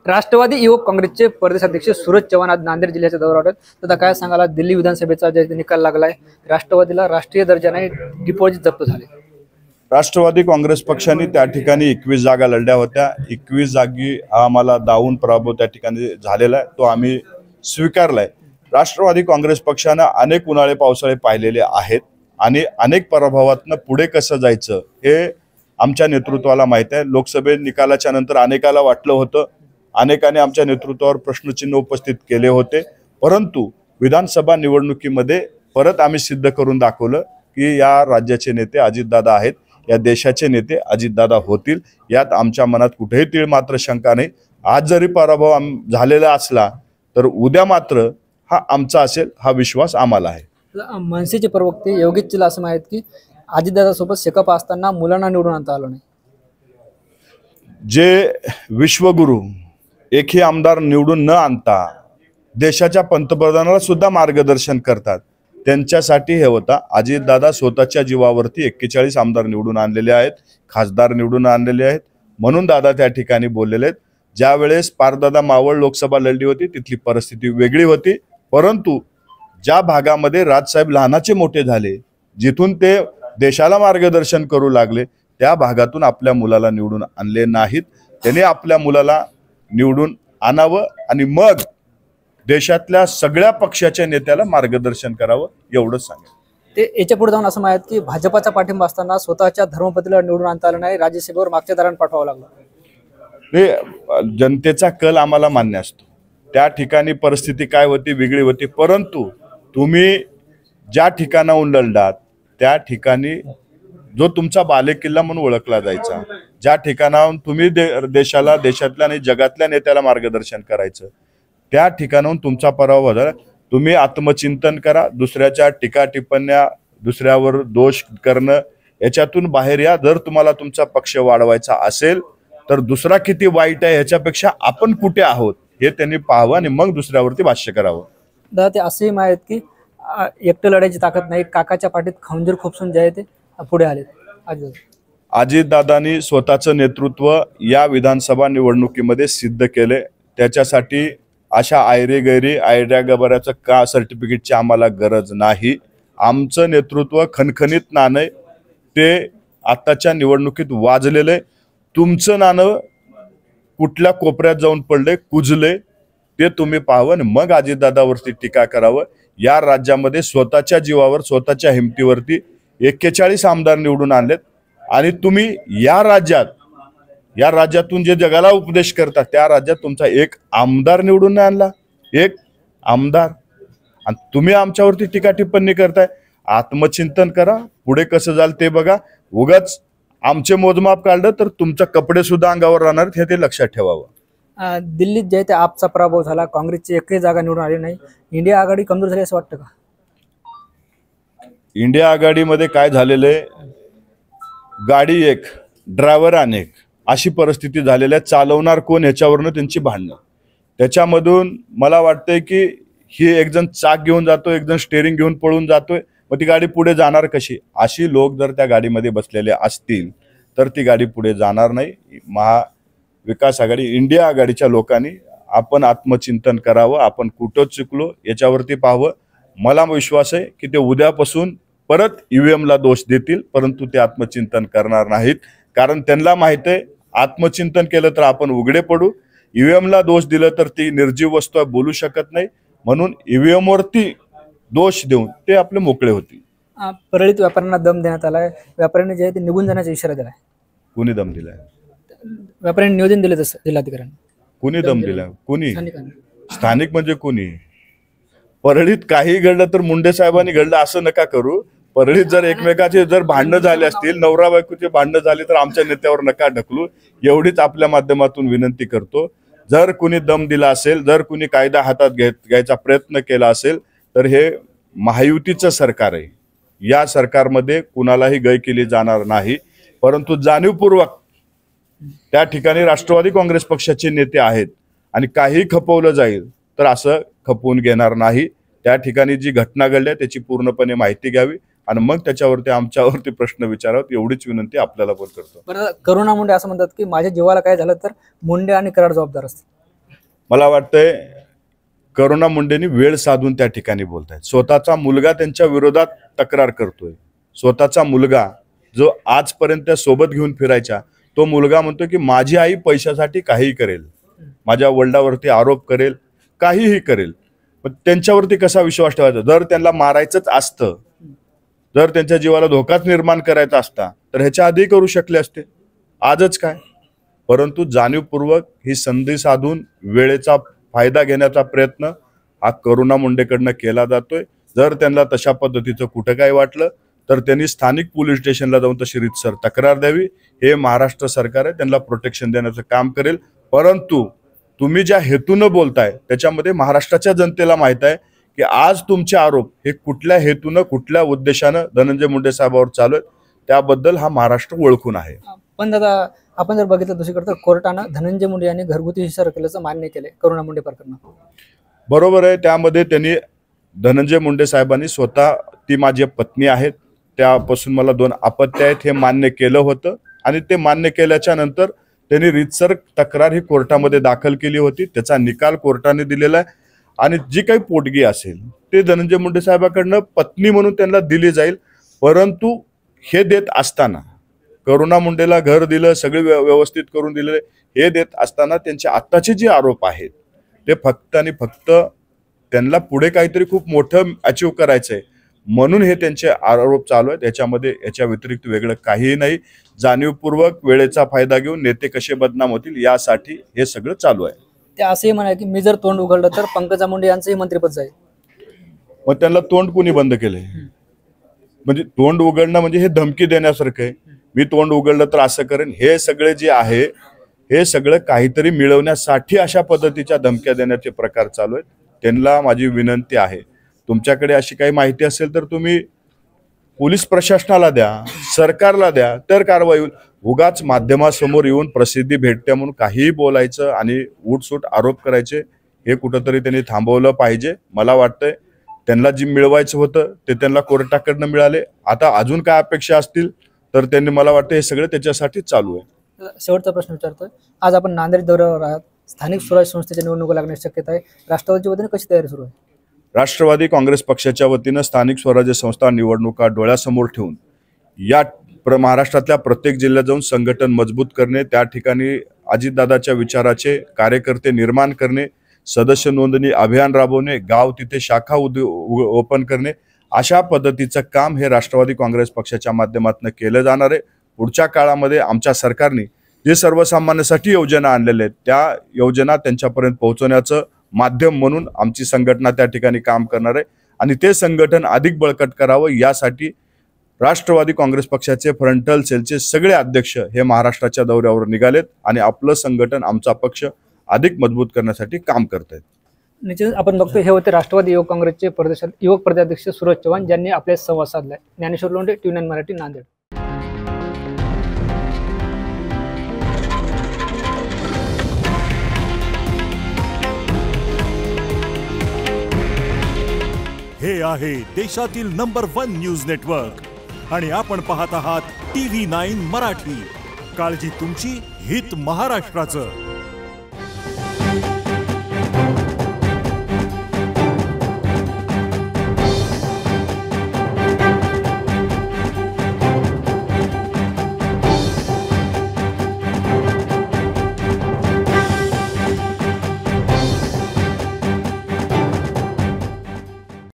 राष्ट्रवादी युवक काँग्रेसचे प्रदेशाध्यक्ष सूरज चव्हाण आज नांदेड जिल्ह्याच्या दौऱ्यावर आहेत। तर काय सांगाला, दिल्ली विधानसभेचा जे निकाल लागलाय, राष्ट्रवादीला राष्ट्रीय दर्जाने डिपॉझिट जप्त झाले। राष्ट्रवादी काँग्रेस पक्षाने त्या ठिकाणी 21 जागा लढल्या होत्या। 21 जागी आम्हाला दावून पराभव त्या ठिकाणी झालेला आहे, तो आम्ही स्वीकारलाय। राष्ट्रवादी काँग्रेस पक्षाने अनेक उन्हाळे पावसाळे पाहिलेले आहेत आणि अनेक पराभवातनं पुढे कसं जायचं हे आमच्या नेतृत्वाला माहित आहे। लोकसभे निकालाच्या नंतर अनेकाला वाटलं होतं, अनेकांनी आमच्या नेतृत्वावर प्रश्नचिन्ह उपस्थित केले होते, परंतु विधानसभा निवडणुकीमध्ये परत आम्ही सिद्ध करून दाखवलं की या राज्याचे नेते अजितदादा आहेत, या देशाचे नेते अजितदादा होतील, यात आमच्या मनात कुठेही तीळ मात्र शंका नाही। आज जरी पराभव झालेला असला तर उद्या मात्र हा आमचा असेल, हा विश्वास आम्हाला आहे। मनसेचे प्रवक्ते योगेश चिला असं आहेत की अजितदादा सोबत शेकाप असताना मुलांना निवडून आणता आलं नाही। जे विश्वगुरु एकही आमदार निवडून न आणता देशाच्या पंतप्रधानाला सुद्धा मार्गदर्शन करतात, त्यांच्यासाठी हे होता। अजितदादा स्वतःच्या जीवावरती 41 आमदार निवडून आणलेले आहेत, खासदार निवडून आणलेले आहेत, म्हणून दादा त्या ठिकाणी बोललेले आहेत। ज्या वेळेस पारदादा मावळ लोकसभा लढली होती तिथली परिस्थिती वेगळी होती, परंतु ज्या भागामध्ये राजसाहेब लहानाचे मोठे झाले, जिथून ते देशाला मार्गदर्शन करू लागले, त्या भागातून आपल्या मुलाला निवडून आणले नाहीत। त्याने आपल्या मुलाला निवडून आणावं आणि मग देशातल्या सगळ्या पक्षाच्या नेत्याला मार्गदर्शन करावं, एवढंच सांगेल। ते याच्या पुढे जाऊन असं माहित की भाजपाचा पाठिंबा असताना स्वतःच्या धर्मपत्नीला निवडून आणता आलं नाही, राज्यसभेवर मागच्या दाराने पाठवावं लागलं। हे जनतेचा कल आम्हाला मान्य असतो, त्या ठिकाणी परिस्थिती काय होती वेगळी होती, परंतु तुम्ही ज्या ठिकाणाहून लढलात त्या ठिकाणी जो तुमचा बालेकिल्ला म्हणून ओळखला जायचा, ज्या ठिकाणाहून तुम्ही देशाला, देशातल्या आणि जगातल्या नेत्याला मार्गदर्शन करायचं, त्या ठिकाणाहून तुमचा पराभव झाला। तुम्ही आत्मचिंतन करा, दुसऱ्याच्या टीका टिप्पण्या, दुसऱ्यावर दोष करणं याच्यातून बाहेर या। जर तुम्हाला तुमचा पक्ष वाढवायचा असेल तर दुसरा किती वाईट आहे ह्याच्यापेक्षा आपण कुठे आहोत हे त्यांनी पाहावं आणि मग दुसऱ्यावरती भाष्य करावं। दादा ते असेही माहित की एकटं लढायची ताकद नाही, काकाच्या पाठीत खंजीर खोपसून जे आहे ते पुढे आले। अजितदादांनी स्वतःचं नेतृत्व या विधानसभा निवडणुकीमध्ये सिद्ध केले, त्याच्यासाठी अशा आयरे गैरी आयड्या गबाऱ्याचं का सर्टिफिकेटची आम्हाला गरज नाही। आमचं नेतृत्व खणखणीत नाणं ते आताच्या निवडणुकीत वाजलेले, तुमचं नाणं कुठल्या कोपऱ्यात जाऊन पडले, कुजले, ते तुम्ही पाहावं आणि मग अजितदादावरती टीका करावं। या राज्यामध्ये स्वतःच्या जीवावर, स्वतःच्या हिमतीवरती 41 आमदार निवडून आणलेत आणि तुम्ही या राज्यातून जे जगाला उपदेश करतात त्या राज्यात तुमचा एक आमदार निवडून नाही आणला, एक आमदार, आणि तुम्ही आमच्यावरती टीका टिप्पणी करताय। आत्मचिंतन करा, पुढे कसं झालं ते बघा। उगाच आमचे मोजमाप काढलं तर तुमचे कपडे सुद्धा अंगावर राहणार, हे ते लक्षात ठेवावं। दिल्लीत जे ते आपचा पराभव झाला, काँग्रेसची एकही जागा निवडून आली नाही, इंडिया आघाडी कमजोर झाली असं वाटतं का? इंडिया आघाडीमध्ये काय झालेलं आहे, गाडी एक ड्रायव्हर अनेक अशी परिस्थिती झालेली आहे। चालवणार कोण ह्याच्यावरनं त्यांची भांडणं, त्याच्यामधून मला वाटतंय की ही एक जण चाक घेऊन जातो, एक जण स्टेअरिंग घेऊन पळून जातोय, मग ती गाडी पुढे जाणार कशी? अशी लोक जर त्या गाडीमध्ये बसलेले असतील तर ती गाडी पुढे जाणार नाही। महाविकास आघाडी, इंडिया आघाडीच्या लोकांनी आपण आत्मचिंतन करावं, आपण कुठं चुकलो याच्यावरती पाहावं। मला विश्वास आहे की ते उद्यापासून परत EVM ला दोष देतील, परंतु ते आत्मचिंतन करणार नाहीत, कारण त्यांना माहित आहे आत्मचिंतन केलं तर आपण उघडे पडू, EVM ला दोष दिलं तर ती निर्जीव वस्तू आहे, बोलू शकत नाही, म्हणून EVM वरती दोष देऊन ते आपले मोकळे होतील। परळीत व्यापाऱ्यांना दम देण्यात आलाय, व्यापाऱ्यांनी जे आहे ते निघून जाण्याचा इशारा दिलाय। कुणी दम दिलाय? व्यापाऱ्यांनी निवेदन दिले तसं जिल्हाधिकाऱ्यांनी। कुणी दम दिलाय? कुणी? स्थानिक म्हणजे कुणी? परळीत काही घडलं तर मुंडे साहेबांनी घडलं असं नका करू। परळीत जर एकमेकाचे जर भांडणं झाले असतील, नवरा बायकोचे भांडणं झाले तर आमच्या नेत्यावर नका ढकलू, एवढीच आपल्या माध्यमातून विनंती करतो। जर कुणी दम दिला असेल, जर कुणी कायदा हातात घ्यायचा प्रयत्न केला असेल तर हे महायुतीचं सरकार आहे, या सरकारमध्ये कुणालाही गय केली जाणार नाही, परंतु जाणीवपूर्वक त्या ठिकाणी राष्ट्रवादी काँग्रेस पक्षाचे नेते आहेत आणि काही खपवलं जाईल तर असं खपवून घेणार नाही। त्या ठिकाणी जी घटना घडली त्याची पूर्णपणे माहिती घ्यावी आणि मग त्याच्यावरती आमच्यावरती प्रश्न विचारावेत, एवढीच विनंती आपल्याला पण करतो। बरं, करुणा मुंडे असं म्हणतात की माझ्या जीवाला काय झालं तर मुंडे आणि कराड जबाबदार असतात। मला वाटतंय करुणा मुंडेंनी वेळ साधून त्या ठिकाणी बोलतायत. स्वतःचा मुलगा त्यांच्या विरोधात तक्रार करतोय. स्वतःचा मुलगा जो आजपर्यंत सोबत घेऊन फिरायचा, तो मुलगा म्हणतो की माझी आई पैशासाठी काहीही करेल, माझ्या वडिलांवरती आरोप करेल, काहीही करेल. पण त्यांच्यावरती कसा विश्वास ठेवायचा? जर त्यांना मारायचंच असतं, जर त्यांच्या जीवाला धोकाच निर्माण करायचा असता तर ह्याच्या आधी करू शकले असते. आजच काय? परंतु जाणीवपूर्वक ही संधी साधून वेळेचा फायदा घेण्याचा प्रयत्न हा करुणा मुंडेकडनं केला जातोय. जर त्यांना तशा पद्धतीचं कुठं काय वाटलं तर त्यांनी स्थानिक पोलीस स्टेशनला जाऊन तशी रीतसर तक्रार द्यावी. हे महाराष्ट्र सरकार आहे, त्यांना प्रोटेक्शन देण्याचं काम करेल. परंतु तुम्ही ज्या हेतूनं बोलताय त्याच्यामध्ये महाराष्ट्राच्या जनतेला माहित आहे की आज तुमचे आरोप हे कुठल्या हेतूनं, कुठल्या उद्देशानं धनंजय मुंडे साहेबांवर चालू आहेत, त्याबद्दल हा महाराष्ट्र ओळखून आहे. पण दादा, आपण जर बघितलं दुसरीकडे तर कोर्टानं धनंजय मुंडे यांनी घरगुती हिंसा केल्याचं मान्य केलंय करुणा मुंडे प्रकरणात. बरोबर आहे. त्यामध्ये त्यांनी धनंजय मुंडे साहेबांनी स्वतः ती माझी पत्नी आहेत, त्यापासून मला 2 अपत्य आहेत हे मान्य केलं होतं. आणि ते मान्य केल्याच्या नंतर त्यांनी रीतसर तक्रार ही कोर्टामध्ये दाखल केली होती. त्याचा निकाल कोर्टाने दिलेला आहे. आणि जी काही पोटगी असेल ते धनंजय मुंडे साहेबांकडनं पत्नी म्हणून त्यांना दिली जाईल. परंतु हे देत असताना करुणा मुंडेला घर दिलं, सगळे व्यवस्थित करून दिलेले, हे देत असताना त्यांचे आत्ताचे जे आरोप आहेत ते फक्त आणि फक्त त्यांना पुढे काहीतरी खूप मोठं अचीव करायचंय म्हणून हे त्यांचे आरोप चालू आहेत. याच्यामध्ये याच्या व्यतिरिक्त वेगळं काहीही नाही. जाणीवपूर्वक वेळेचा फायदा घेऊन नेते कसे बदनाम होतील यासाठी हे सगळं चालू आहे. ते असंही म्हणाले की मी जर तोंड उघडलं तर पंकजा मुंडे यांचंही मंत्रिपद जाईल. मग त्यांना तोंड कोणी बंद केलंय? म्हणजे तोंड उघडणं म्हणजे हे धमकी देण्यासारखं आहे. मी तोंड उघडलं तर असं करेन. हे सगळे जे आहे हे सगळं काहीतरी मिळवण्यासाठी अशा पद्धतीच्या धमक्या देण्याचे प्रकार चालू आहेत. त्यांना माझी विनंती आहे, तुमच्याकडे अशी काही माहिती असेल तर तुम्ही पोलीस प्रशासनाला द्या, सरकारला द्या, तर कारवाई होईल. उगाच माध्यमासमोर येऊन प्रसिद्धी भेटते म्हणून काहीही बोलायचं आणि उठसूट आरोप करायचे हे कुठंतरी त्यांनी थांबवलं पाहिजे. मला वाटतंय त्यांना जी मिळवायचं होतं ते त्यांना कोर्टाकडनं मिळाले. आता अजून काय अपेक्षा असतील तर त्यांनी, मला वाटतं हे सगळं त्याच्यासाठी चालू आहे. शेवटचा प्रश्न विचारतोय, आज आपण नांदेड दौऱ्यावर आहात. स्थानिक स्वराज्य संस्थेच्या निवडणुका लागण्याची शक्यता आहे. राष्ट्रवादीच्या वतीने कशी तयारी सुरू आहे? राष्ट्रवादी काँग्रेस पक्षाच्या वतीनं स्थानिक स्वराज्य संस्था निवडणुका डोळ्यासमोर ठेवून या महाराष्ट्रातल्या प्रत्येक जिल्ह्यात जाऊन संघटन मजबूत करणे, त्या ठिकाणी अजितदादाच्या विचाराचे कार्यकर्ते निर्माण करणे, सदस्य नोंदणी अभियान राबवणे, गाव तिथे शाखा ओपन करणे, अशा पद्धतीचं काम हे राष्ट्रवादी काँग्रेस पक्षाच्या माध्यमातून केलं जाणार आहे. पुढच्या काळामध्ये आमच्या सरकारने जे सर्वसामान्यांसाठी योजना आणलेल्या आहेत त्या योजना त्यांच्यापर्यंत पोहोचवण्याचं माध्यम म्हणून आमची संघटना त्या ठिकाणी काम करणार आहे. आणि ते संघटन अधिक बळकट करावं यासाठी राष्ट्रवादी काँग्रेस पक्षाचे फ्रंटल सेलचे सगळे अध्यक्ष हे महाराष्ट्राच्या दौऱ्यावर निघालेत आणि आपलं संघटन, आमचा पक्ष अधिक मजबूत करण्यासाठी काम करत आहेत. निश्चित आपण बघतो हे होते राष्ट्रवादी युवक काँग्रेसचे युवक प्रदेशाध्यक्ष सूरज चव्हाण, ज्यांनी आपले संवाद साधलाय. ज्ञानेश्वर लोंढे, TV9 मराठी, नांदेड. हे आहे देशातील नंबर 1 न्यूज नेटवर्क आणि आपण पाहत आहात TV9 मराठी. काळजी तुमची, हित महाराष्ट्राचं.